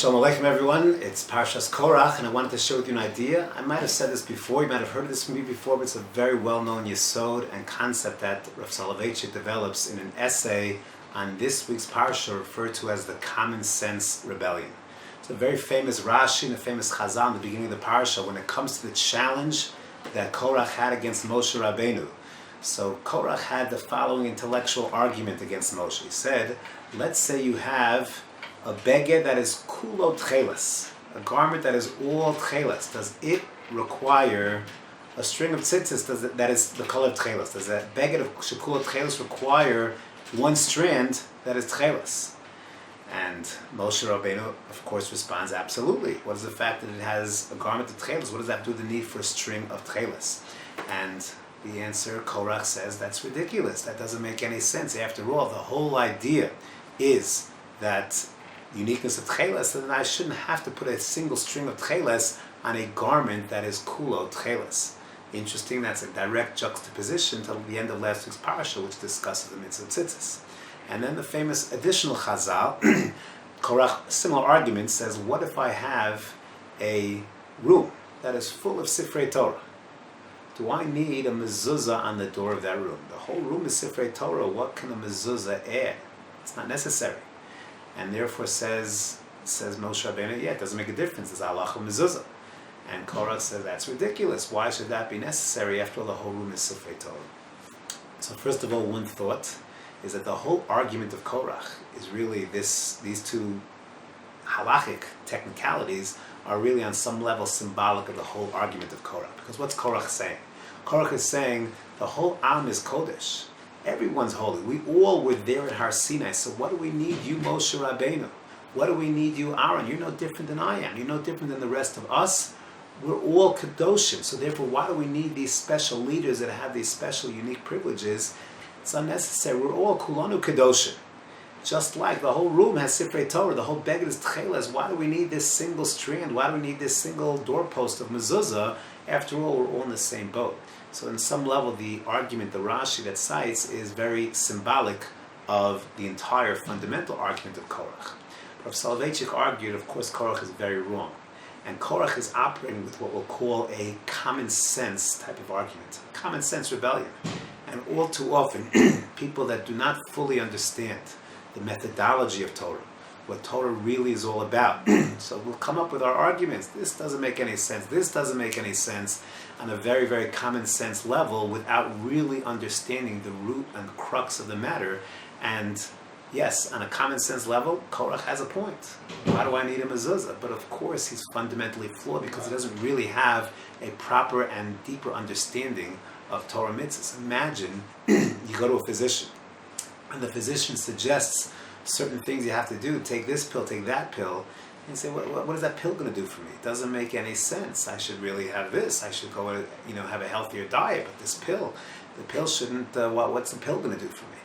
Shalom Aleichem everyone, it's Parshat Korach and I wanted to share with you an idea. I might have said this before, you might have heard this from me before, but it's a very well-known yesod and concept that Rav Soloveitchik develops in an essay on this week's Parsha referred to as the common sense rebellion. It's a very famous Rashi and a famous Chazal in the beginning of the Parsha when it comes to the challenge that Korach had against Moshe Rabbeinu. So Korach had the following intellectual argument against Moshe. He said, let's say you have a beged that is kulo tchelas, a garment that is all tchelas. Does it require a string of tzitzis that is the color of tchelas? Does that beged of shekulo tchelas require one strand that is tchelas? And Moshe Rabbeinu, of course, responds, absolutely. What is the fact that it has a garment of tchelas? What does that do with the need for a string of tchelas? And the answer, Korach says, that's ridiculous. That doesn't make any sense. After all, the whole idea is that uniqueness of tcheles, then I shouldn't have to put a single string of tcheles on a garment that is kulo tcheles. Interesting, that's a direct juxtaposition to the end of last week's parasha, which discusses the mitzvah tzitzis. And then the famous additional chazal, Korach, similar argument, says, what if I have a room that is full of sifrei Torah? Do I need a mezuzah on the door of that room? The whole room is sifrei Torah. What can a mezuzah add? It's not necessary. And therefore says Moshe Rabbeinu, yeah, it doesn't make a difference. It's halacha mezuzah. And Korach says, that's ridiculous. Why should that be necessary after all the whole room is sifrei Torah? So first of all, one thought is that the whole argument of Korach is really these two halachic technicalities are really on some level symbolic of the whole argument of Korach. Because what's Korach saying? Korach is saying the whole Am is Kodesh. Everyone's holy. We all were there at Har Sinai. So what do we need you, Moshe Rabbeinu? What do we need you, Aaron? You're no different than I am. You're no different than the rest of us. We're all Kedoshim. So therefore, why do we need these special leaders that have these special, unique privileges? It's unnecessary. We're all Kulanu Kedoshim. Just like the whole room has Sifrei Torah, the whole beged is Tcheles. Why do we need this single strand? Why do we need this single doorpost of mezuzah? After all, we're all in the same boat. So in some level, the argument, the Rashi that cites, is very symbolic of the entire fundamental argument of Korach. Rav Soloveitchik argued, of course, Korach is very wrong. And Korach is operating with what we'll call a common sense type of argument, common sense rebellion. And all too often, people that do not fully understand the methodology of Torah, what Torah really is all about. So we'll come up with our arguments. This doesn't make any sense. This doesn't make any sense on a very, very common sense level without really understanding the root and the crux of the matter. And yes, on a common sense level, Korach has a point. Why do I need a mezuzah? But of course, he's fundamentally flawed because he doesn't really have a proper and deeper understanding of Torah mitzvahs. Imagine you go to a physician and the physician suggests certain things you have to do, take this pill, take that pill, and you say, what is that pill going to do for me? It doesn't make any sense. I should really have this. I should go, have a healthier diet, but this pill, the pill shouldn't, what's the pill going to do for me?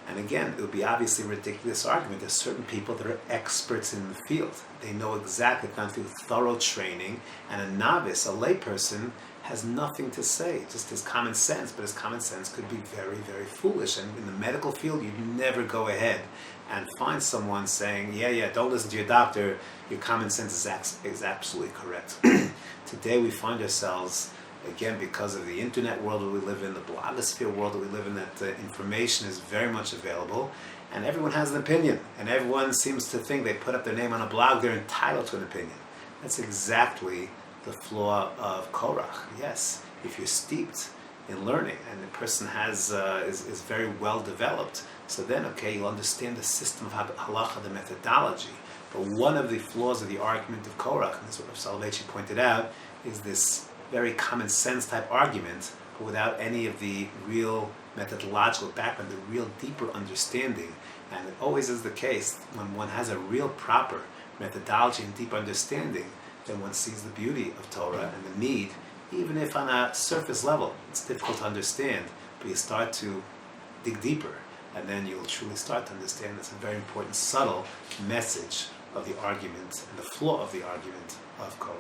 And again, it would be obviously a ridiculous argument. There's certain people that are experts in the field. They know exactly, gone through thorough training, and a novice, a layperson, has nothing to say, just his common sense, but his common sense could be very, very foolish. And in the medical field, you'd never go ahead and find someone saying, yeah, don't listen to your doctor, your common sense is absolutely correct. Today we find ourselves, again, because of the internet world that we live in, the blogosphere world that we live in, that information is very much available, and everyone has an opinion, and everyone seems to think they put up their name on a blog, they're entitled to an opinion. That's exactly the flaw of Korach. Yes, if you're steeped in learning and the person is very well developed, so then, okay, you'll understand the system of halacha, the methodology. But one of the flaws of the argument of Korach, and this is what Rav Soloveitchik pointed out, is this very common sense type argument, but without any of the real methodological background, the real deeper understanding. And it always is the case, when one has a real proper methodology and deep understanding, then one sees the beauty of Torah and the need, even if on a surface level it's difficult to understand, but you start to dig deeper, and then you'll truly start to understand it's a very important, subtle message of the argument and the flaw of the argument of Korach.